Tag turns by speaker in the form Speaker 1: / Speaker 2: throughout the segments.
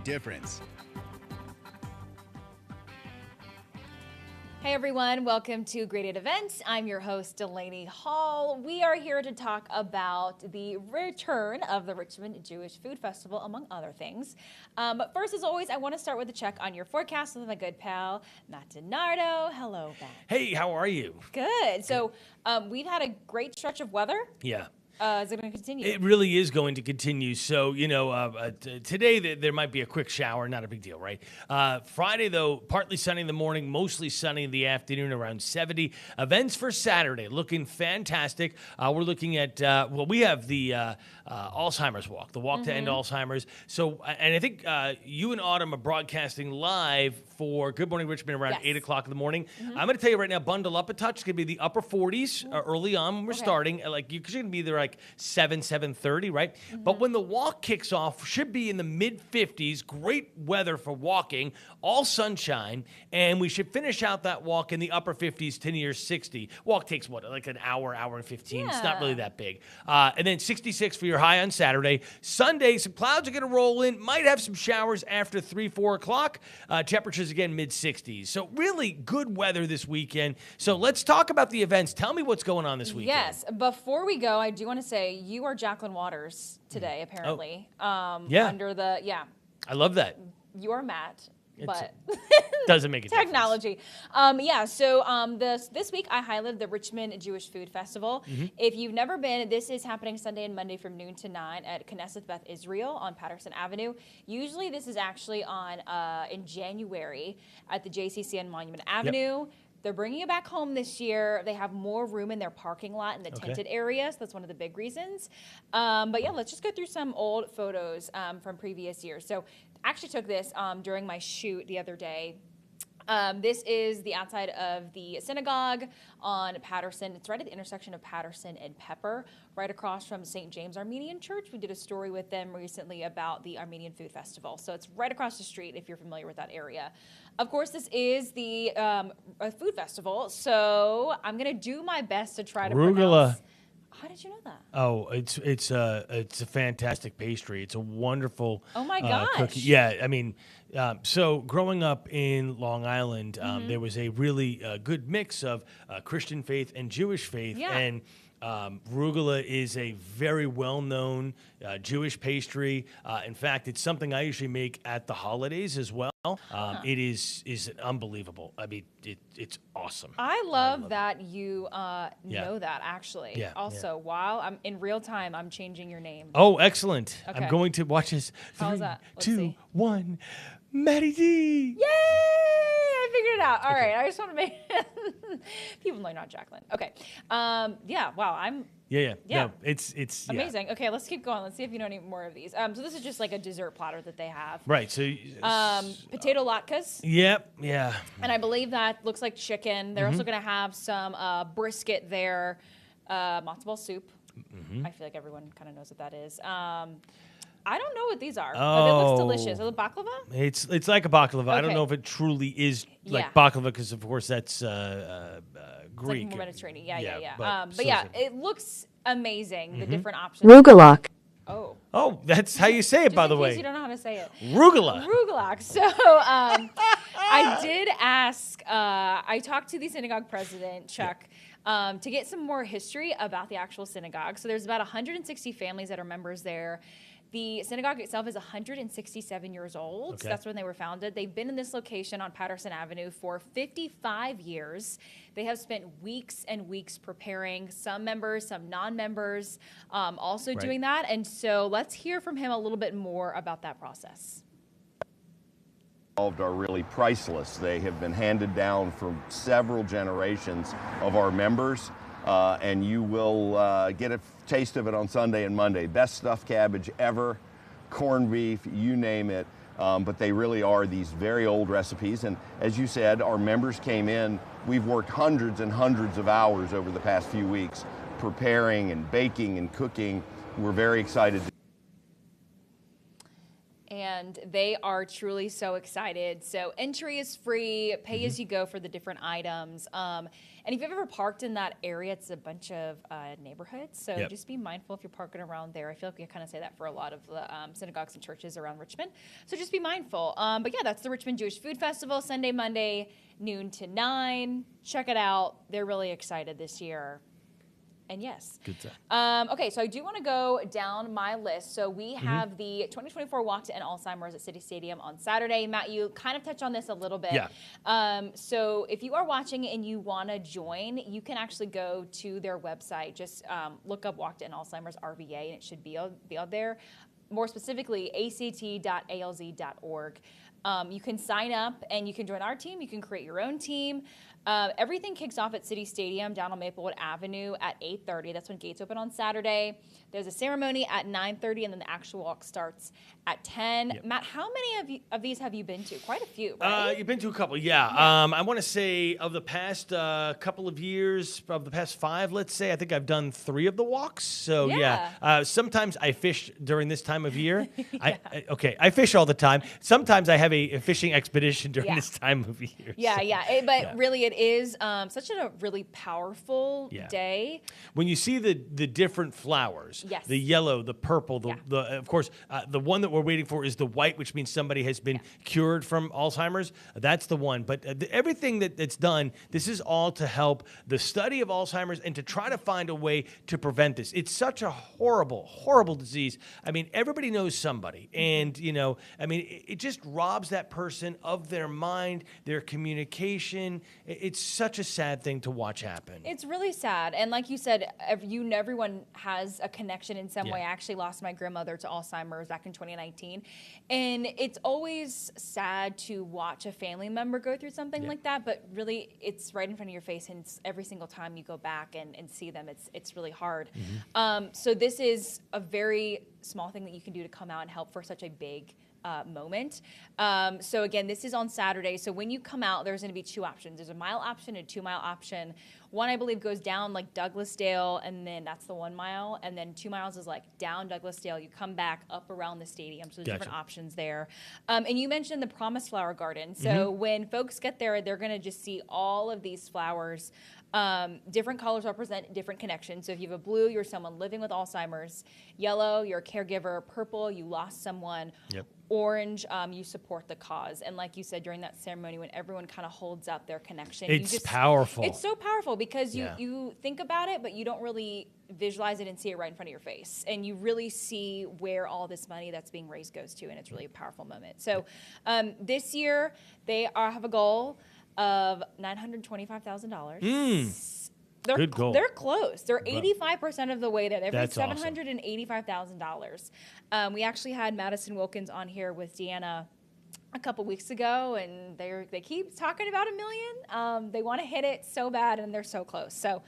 Speaker 1: difference.
Speaker 2: Hey everyone, welcome to Graded Events. I'm your host, Delaney Hall. We are here to talk about the return of the Richmond Jewish Food Festival, among other things. But first, as always, I want to start with a check on your forecast with my good pal, Matt DiNardo. Hello, Matt.
Speaker 3: Hey, how are you?
Speaker 2: Good. So we've had a great stretch of weather.
Speaker 3: Yeah.
Speaker 2: Is it going to continue?
Speaker 3: It really is going to continue. So, today there might be a quick shower, not a big deal, right? Friday, though, partly sunny in the morning, mostly sunny in the afternoon, around 70. Events for Saturday, looking fantastic. We're looking at, we have the Alzheimer's Walk, the Walk to End Alzheimer's. So, and I think you and Autumn are broadcasting live for Good Morning Richmond around 8 o'clock in the morning. I'm going to tell you right now, bundle up a touch. It's going to be the upper 40s early on when we're starting. Because you're going to be there 7:30, right? But when the walk kicks off, should be in the mid-50s. Great weather for walking, all sunshine, and we should finish out that walk in the upper 50s to near 60. Walk takes an hour and 15. Yeah. It's not really that big. And then 66 for your high on Saturday. Sunday, some clouds are going to roll in. Might have some showers after 4 o'clock. Temperatures again mid-60s. So really good weather this weekend. So let's talk about the events. Tell me what's going on this weekend.
Speaker 2: Yes. Before we go, I do want to say you are Jacqueline Waters today, apparently. Under the,
Speaker 3: I love that.
Speaker 2: You are Matt, but
Speaker 3: doesn't make a
Speaker 2: technology. So this week I highlighted the Richmond Jewish Food Festival. If you've never been, this is happening Sunday and Monday from noon to 9 at Knesset Beth Israel on Patterson Avenue. Usually this is actually on in January at the JCC on Monument Avenue. Yep. They're bringing it back home this year. They have more room in their parking lot in the tented area, so that's one of the big reasons. But yeah, let's just go through some old photos from previous years. So I actually took this during my shoot the other day. This is the outside of the synagogue on Patterson. It's right at the intersection of Patterson and Pepper, right across from St. James Armenian Church. We did a story with them recently about the Armenian Food Festival. So it's right across the street if you're familiar with that area. Of course, this is the food festival, so I'm going to do my best to try to pronounce. How did you know that?
Speaker 3: Oh, it's a fantastic pastry. It's a wonderful cookie. Yeah, I mean, so growing up in Long Island, there was a really good mix of Christian faith and Jewish faith, and Rugula is a very well-known Jewish pastry. In fact, it's something I usually make at the holidays as well. It is unbelievable. I mean, it's awesome.
Speaker 2: I love that you know that, actually.
Speaker 3: Yeah,
Speaker 2: also, while I'm in real time, I'm changing your name.
Speaker 3: Oh, excellent.
Speaker 2: Okay.
Speaker 3: I'm going to watch this.
Speaker 2: How's that?
Speaker 3: 2, 1. Maddie D.
Speaker 2: Yay! I figured it out. All right. I just want to make people know not Jacqueline. Okay. Wow. I'm.
Speaker 3: Yeah. No, it's
Speaker 2: amazing. Okay, let's keep going. Let's see if you know any more of these. So this is just like a dessert platter that they have.
Speaker 3: Right. So
Speaker 2: potato latkes.
Speaker 3: Yep. Yeah.
Speaker 2: And I believe that looks like chicken. They're also going to have some brisket there, matzo ball soup. I feel like everyone kind of knows what that is. I don't know what these are, but it looks delicious. Is it baklava?
Speaker 3: It's like a baklava.
Speaker 2: Okay.
Speaker 3: I don't know if it truly is like baklava because, of course, that's Greek.
Speaker 2: It's like more Mediterranean. Yeah.
Speaker 3: But
Speaker 2: it looks amazing, the different options.
Speaker 4: Rugelach.
Speaker 3: Oh, that's how you say it, by the way.
Speaker 2: You don't know how to say it.
Speaker 3: Rugelach.
Speaker 2: So I did ask, I talked to the synagogue president, Chuck, to get some more history about the actual synagogue. So there's about 160 families that are members there. The synagogue itself is 167 years old. Okay. So that's when they were founded. They've been in this location on Patterson Avenue for 55 years. They have spent weeks and weeks preparing, some members, some non-members, also doing that. And so let's hear from him a little bit more about that process.
Speaker 5: Are really priceless. They have been handed down from several generations of our members. And you will get a taste of it on Sunday and Monday. Best stuffed cabbage ever, corned beef, you name it. But they really are these very old recipes. And as you said, our members came in. We've worked hundreds and hundreds of hours over the past few weeks preparing and baking and cooking. We're very excited.
Speaker 2: and they are truly so excited. So entry is free, pay as you go for the different items. And if you've ever parked in that area, it's a bunch of neighborhoods. So
Speaker 3: Yep.
Speaker 2: just be mindful if you're parking around there. I feel like we kind of say that for a lot of the synagogues and churches around Richmond. So just be mindful. But yeah, that's the Richmond Jewish Food Festival, Sunday, Monday, noon to 9. Check it out. They're really excited this year. And yes.
Speaker 3: Good stuff.
Speaker 2: Okay, so I do want to go down my list. So we have the 2024 Walk to End Alzheimer's at City Stadium on Saturday. Matt, you kind of touched on this a little bit.
Speaker 3: Yeah.
Speaker 2: So if you are watching and you want to join, you can actually go to their website. Just look up Walk to End Alzheimer's RVA, and it should be out there. More specifically, act.alz.org. You can sign up and you can join our team. You can create your own team. Everything kicks off at City Stadium down on Maplewood Avenue at 8:30. That's when gates open on Saturday. There's a ceremony at 9:30, and then the actual walk starts at 10.
Speaker 3: Yep.
Speaker 2: Matt, how many of these have you been to? Quite a few, right?
Speaker 3: You've been to a couple, yeah. I want to say of the past couple of years, of the past 5, let's say, I think I've done 3 of the walks. So yeah. Sometimes I fish during this time of year. I fish all the time. Sometimes I have a fishing expedition during this time of year.
Speaker 2: But really, it is such a really powerful day.
Speaker 3: When you see the different flowers, the yellow, the purple, the of course, the one that we're waiting for is the white, which means somebody has been cured from Alzheimer's. That's the one. But everything that's done, this is all to help the study of Alzheimer's and to try to find a way to prevent this. It's such a horrible, horrible disease. I mean, everybody knows somebody. And, it just robs that person of their mind, their communication. It's such a sad thing to watch happen.
Speaker 2: It's really sad. And like you said, everyone has a connection in some way. I actually lost my grandmother to Alzheimer's back in 2019. And it's always sad to watch a family member go through something like that, but really it's right in front of your face, and every single time you go back and see them, it's really hard. So this is a very small thing that you can do to come out and help for such a big moment. So again, this is on Saturday. So when you come out, there's going to be 2 options. There's a mile option and a 2-mile option. One, I believe, goes down like Douglasdale, and then that's the 1 mile. And then 2 miles is like down Douglasdale. You come back up around the stadium. So there's different options there. And you mentioned the Promise Flower Garden. So when folks get there, they're going to just see all of these flowers. Different colors represent different connections. So if you have a blue, you're someone living with Alzheimer's. Yellow, you're a caregiver. Purple, you lost someone. Orange, you support the cause. And like you said, during that ceremony, when everyone kind of holds up their connection,
Speaker 3: it's powerful.
Speaker 2: It's so powerful because you think about it, but you don't really visualize it and see it right in front of your face. And you really see where all this money that's being raised goes to, and it's really a powerful moment. So this year, they have a goal of $925,000.
Speaker 3: Good goal.
Speaker 2: They're close. They're 85% of the way there. They've raised $785,000. We actually had Madison Wilkins on here with Deanna a couple weeks ago, and they keep talking about $1 million. They want to hit it so bad, and they're so close. So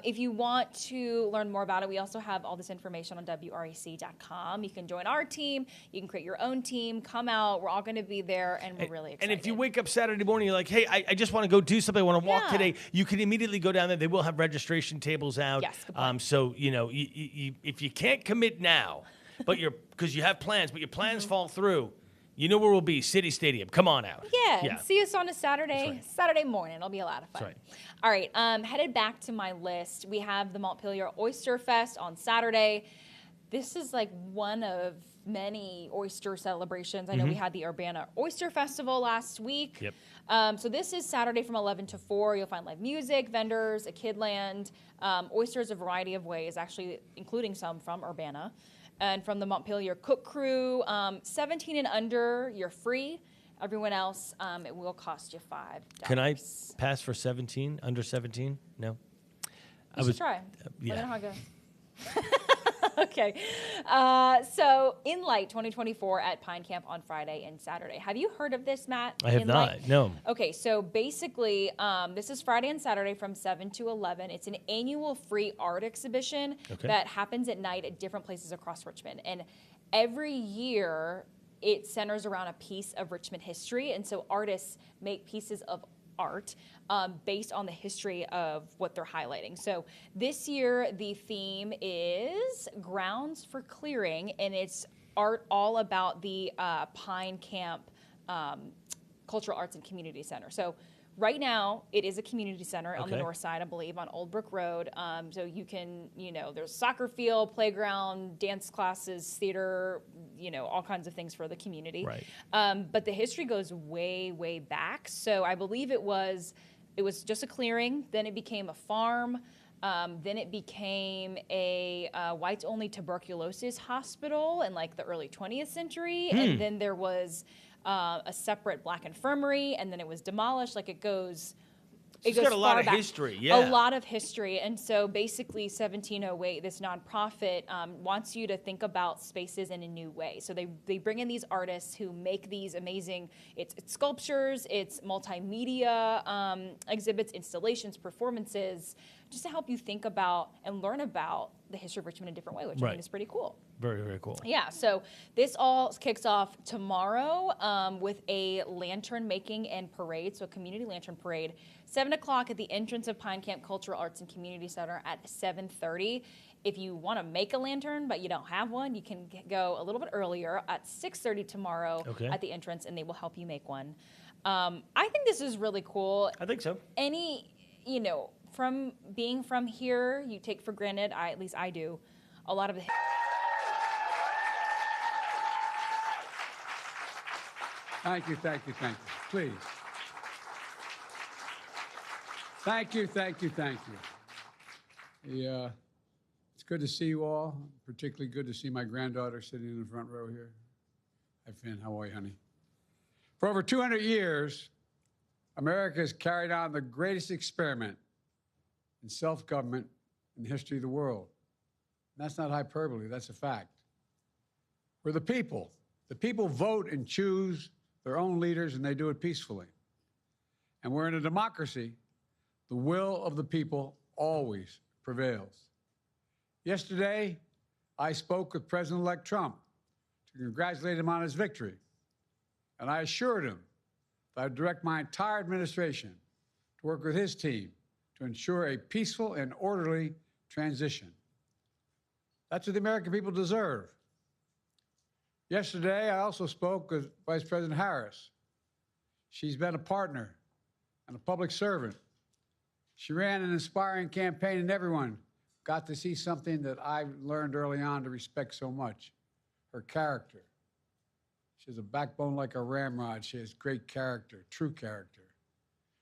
Speaker 2: if you want to learn more about it, we also have all this information on WRIC.com. You can join our team. You can create your own team. Come out. We're all going to be there, and we're really excited.
Speaker 3: And if you wake up Saturday morning, you're like, hey, I just want to go do something. I want to walk today. You can immediately go down there. They will have registration tables out.
Speaker 2: Yes, good point.
Speaker 3: So, if you can't commit now, but because you have plans, but your plans fall through, you know where we'll be, City Stadium. Come on out.
Speaker 2: Yeah. See us on a Saturday morning. It'll be a lot of fun.
Speaker 3: That's right.
Speaker 2: All right, headed back to my list, we have the Montpelier Oyster Fest on Saturday. This is like one of many oyster celebrations. I know we had the Urbana Oyster Festival last week.
Speaker 3: Yep.
Speaker 2: So this is Saturday from 11 to 4. You'll find live music, vendors, a kidland, oysters a variety of ways, actually including some from Urbana. And from the Montpelier Cook Crew, 17 and under, you're free. Everyone else, it will cost you $5.
Speaker 3: Can I pass for 17, under 17? No?
Speaker 2: You should try. Let me know
Speaker 3: Yeah.
Speaker 2: how it goes. Okay. So Inlight 2024 at Pine Camp on Friday and Saturday. Have you heard of this, Matt?
Speaker 3: I have
Speaker 2: Inlight?
Speaker 3: not, no.
Speaker 2: Okay, so basically, this is Friday and Saturday from 7 to 11. It's an annual free art exhibition that happens at night at different places across Richmond. And every year, it centers around a piece of Richmond history. And so artists make pieces of art based on the history of what they're highlighting. So this year, the theme is Grounds for Clearing, and it's art all about the Pine Camp Cultural Arts and Community Center. So right now, it is a community center on the north side, I believe, on Old Brook Road. So you can, there's soccer field, playground, dance classes, theater, all kinds of things for the community.
Speaker 3: Right.
Speaker 2: But the history goes way, way back. So I believe it was just a clearing. Then it became a farm. Then it became a whites-only tuberculosis hospital in like the early 20th century. And then there was a separate black infirmary, and then it was demolished. Like it goes
Speaker 3: got a lot of
Speaker 2: back.
Speaker 3: history, yeah.
Speaker 2: A lot of history. And so basically 1708, this nonprofit wants you to think about spaces in a new way. So they bring in these artists who make these amazing, it's sculptures, it's multimedia exhibits, installations, performances, just to help you think about and learn about the history of Richmond in a different way, which I think is pretty cool.
Speaker 3: Very, very cool.
Speaker 2: Yeah, so this all kicks off tomorrow with a lantern making and parade, so a community lantern parade, 7 o'clock at the entrance of Pine Camp Cultural Arts and Community Center at 7:30. If you want to make a lantern but you don't have one, you can go a little bit earlier at 6:30 tomorrow at the entrance, and they will help you make one. I think this is really cool.
Speaker 3: I think so.
Speaker 2: From being from here, you take for granted, at least I do, a lot of the...
Speaker 1: Thank you. Please. Thank you. It's good to see you all. Particularly good to see my granddaughter sitting in the front row here. Hi, Finn. How are you, honey? For over 200 years, America has carried on the greatest experiment in self-government in the history of the world. And that's not hyperbole. That's a fact. We're the people. The people vote and choose their own leaders, and they do it peacefully. And we're in a democracy. The will of the people always prevails. Yesterday, I spoke with President-elect Trump to congratulate him on his victory. And I assured him that I'd direct my entire administration to work with his team to ensure a peaceful and orderly transition. That's what the American people deserve. Yesterday, I also spoke with Vice President Harris. She's been a partner and a public servant. She ran an inspiring campaign, and everyone got to see something that I learned early on to respect so much, her character. She has a backbone like a ramrod. She has great character, true character.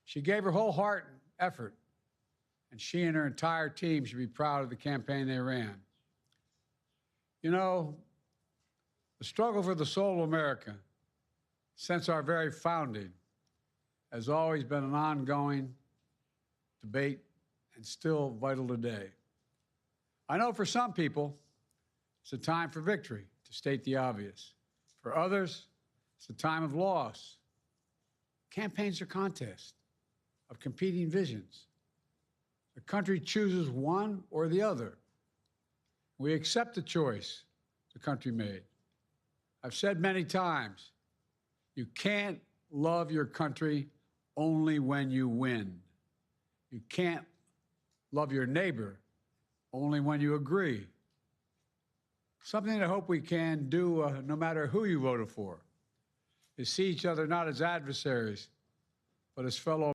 Speaker 1: She gave her whole heart and effort, and she and her entire team should be proud of the campaign they ran. The struggle for the soul of America, since our very founding, has always been an ongoing debate and still vital today. I know for some people, it's a time for victory, to state the obvious. For others, it's a time of loss. Campaigns are contests of competing visions. The country chooses one or the other. We accept the choice the country made. I've said many times, you can't love your country only when you win. You can't love your neighbor only when you agree. Something that I hope we can do, no matter who you voted for, is see each other not as adversaries, but as fellow